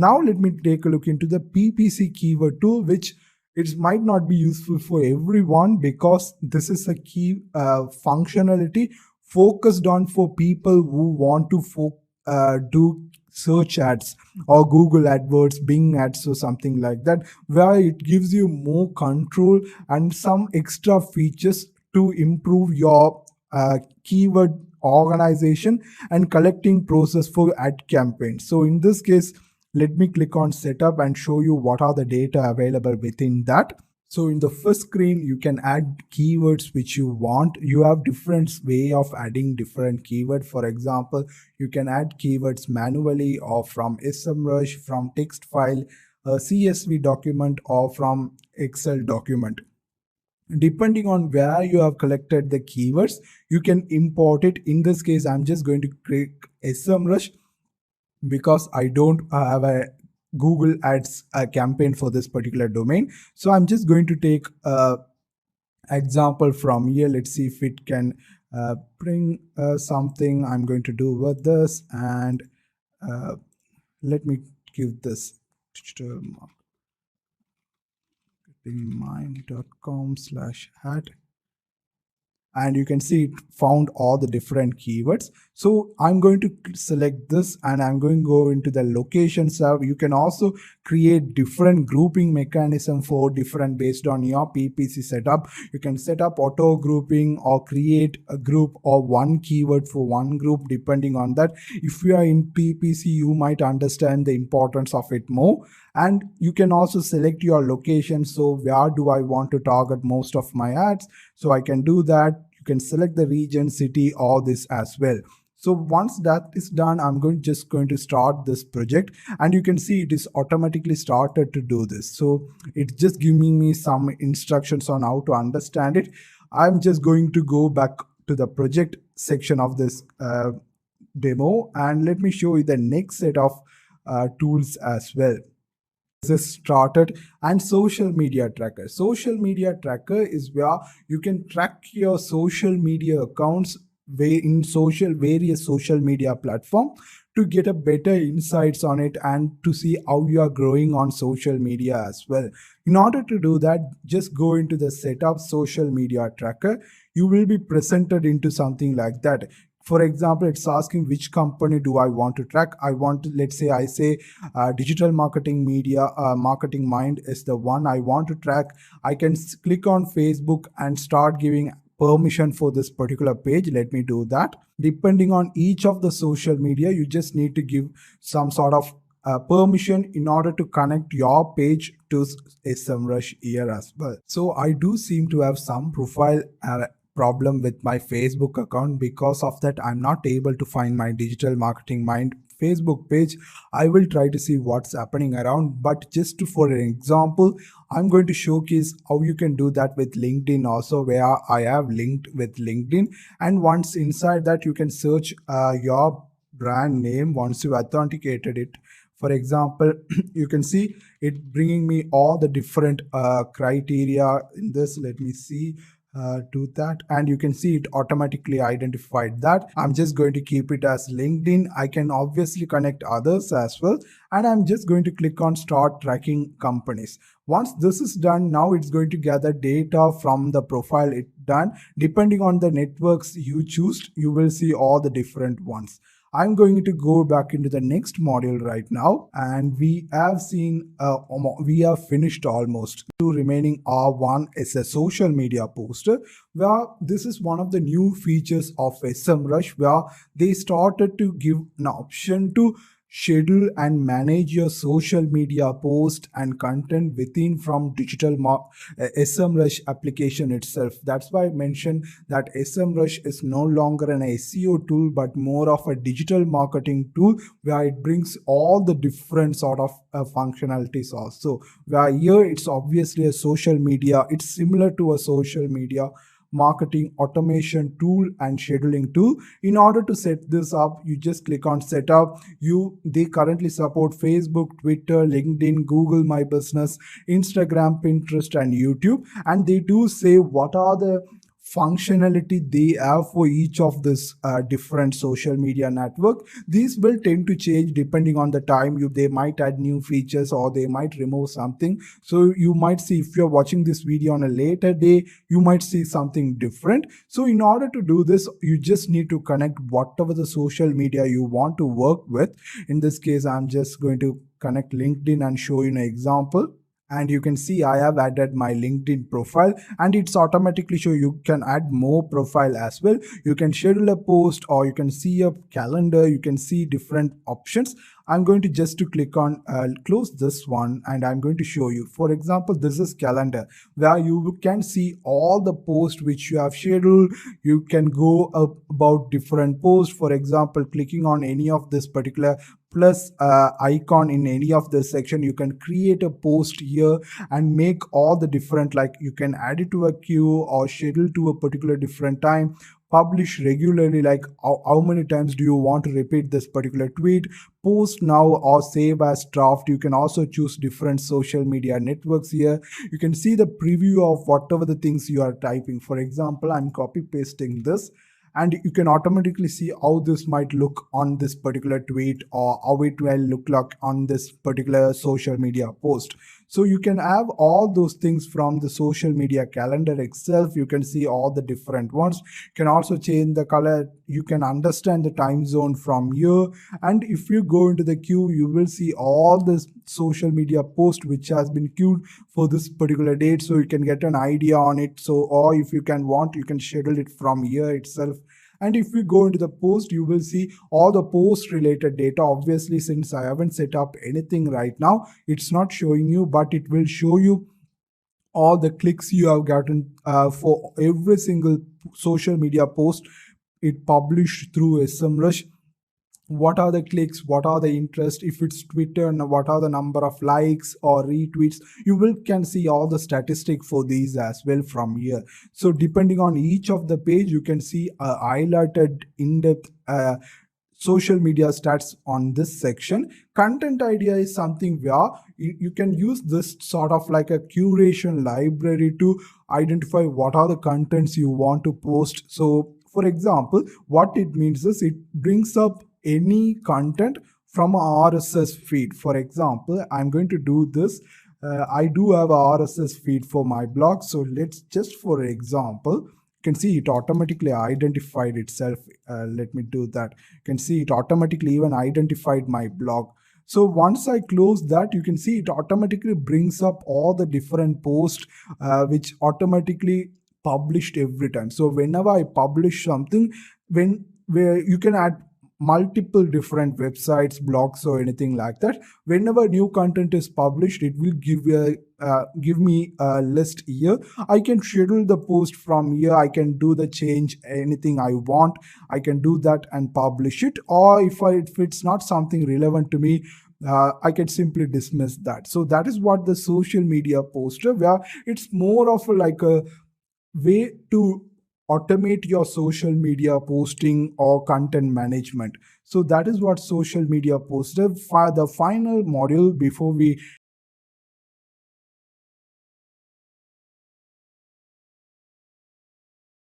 Now let me take a look into the PPC keyword tool, which it might not be useful for everyone because this is a key functionality focused on for people who want to do search ads or Google AdWords, Bing ads or something like that, where it gives you more control and some extra features to improve your keyword organization and collecting process for ad campaigns. So in this case, let me click on setup and show you what are the data available within that. So in the first screen, you can add keywords which you want. You have different way of adding different keywords. For example, you can add keywords manually or from SEMRush, from text file, a CSV document, or from Excel document. Depending on where you have collected the keywords, you can import it. In this case, I'm just going to click SEMRush because I don't have a Google Ads campaign for this particular domain. So I'm just going to take a example from here. Let's see if it can bring something I'm going to do with this. And let me give this digital marketingmind.com/ad. And you can see it found all the different keywords. So I'm going to select this and I'm going to go into the location tab. You can also create different grouping mechanism for different based on your PPC setup. You can set up auto grouping or create a group or one keyword for one group depending on that. If you are in PPC, you might understand the importance of it more. And you can also select your location. So where do I want to target most of my ads? So I can do that. You can select the region, city, or this as well. So once that is done, I'm just going to start this project, and you can see it is automatically started to do this. So it's just giving me some instructions on how to understand it. I'm just going to go back to the project section of this demo, and let me show you the next set of tools as well. This is started. And social media tracker. Social media tracker is where you can track your social media accounts in various social media platform to get a better insights on it and to see how you are growing on social media as well. In order to do that, just go into the setup social media tracker. You will be presented into something like that. For example, it's asking which company do I want to track. I want to, let's say I say digital marketing media, marketing mind is the one I want to track. I can click on Facebook and start giving permission for this particular page. Let me do that. Depending on each of the social media, you just need to give some sort of permission in order to connect your page to SEMRush here as well. So I do seem to have some profile problem with my Facebook account. Because of that, I'm not able to find my digital marketing mind Facebook page. I will try to see what's happening around, but just for an example, I'm going to showcase how you can do that with LinkedIn also, where I have linked with LinkedIn. And once inside that, you can search your brand name once you authenticated it. For example, you can see it bringing me all the different criteria in this. Let me see. Do that, and you can see it automatically identified that. I'm just going to keep it as LinkedIn. I can obviously connect others as well, and I'm just going to click on start tracking companies. Once this is done, now it's going to gather data from the profile it done. Depending on the networks you choose, you will see all the different ones. I'm going to go back into the next module right now, and we have seen we have finished almost. The remaining R1 is a social media poster, where this is one of the new features of SEMRush, where they started to give an option to schedule and manage your social media post and content within from digital SEMRush application itself. That's why I mentioned that SEMRush is no longer an SEO tool but more of a digital marketing tool, where it brings all the different sort of functionalities also. Where here it's obviously a social media, it's similar to a social media marketing automation tool and scheduling tool. In order to set this up, you just click on setup. They currently support Facebook, Twitter, LinkedIn, Google My Business, Instagram, Pinterest, and YouTube. And they do say what are the functionality they have for each of this different social media network. These will tend to change depending on the time. They might add new features or they might remove something. So you might see, if you're watching this video on a later day, you might see something different. So in order to do this, you just need to connect whatever the social media you want to work with. In this case, I'm just going to connect LinkedIn and show you an example. And you can see I have added my LinkedIn profile, and it's automatically show you can add more profile as well. You can schedule a post, or you can see a calendar, you can see different options. I'm going to just to click on close this one, and I'm going to show you. For example, this is calendar, where you can see all the posts which you have scheduled. You can go up about different posts. For example, clicking on any of this particular plus icon in any of the section, you can create a post here and make all the different, like you can add it to a queue or schedule to a particular different time, publish regularly, like how many times do you want to repeat this particular tweet, post now or save as draft. You can also choose different social media networks here. You can see the preview of whatever the things you are typing. For example, I'm copy pasting this, and you can automatically see how this might look on this particular tweet, or how it will look like on this particular social media post. So you can have all those things from the social media calendar itself. You can see all the different ones. You can also change the color. You can understand the time zone from here. And if you go into the queue, you will see all this social media post which has been queued for this particular date. So you can get an idea on it. So, or if you can want, you can schedule it from here itself. And if we go into the post, you will see all the post related data. Obviously, since I haven't set up anything right now, it's not showing you, but it will show you all the clicks you have gotten for every single social media post it published through SEMRush. What are the clicks, what are the interest, if it's Twitter, what are the number of likes or retweets. You will can see all the statistic for these as well from here. So depending on each of the page, you can see a highlighted in-depth social media stats on this section. Content idea is something where you can use this sort of like a curation library to identify what are the contents you want to post. So for example, what it means is it brings up any content from a RSS feed. For example, I'm going to do this. I do have a RSS feed for my blog. So let's just, for example, you can see it automatically identified itself. Let me do that. You can see it automatically even identified my blog. So once I close that, you can see it automatically brings up all the different posts which automatically published every time. So whenever I publish something, where you can add multiple different websites, blogs, or anything like that. Whenever new content is published, it will give me a list here. I can schedule the post from here. I can do the change anything I want. I can do that and publish it. Or if it's not something relevant to me, I can simply dismiss that. So that is what the social media poster, where it's more of like a way to automate your social media posting or content management. So that is what social media poster. The final module before we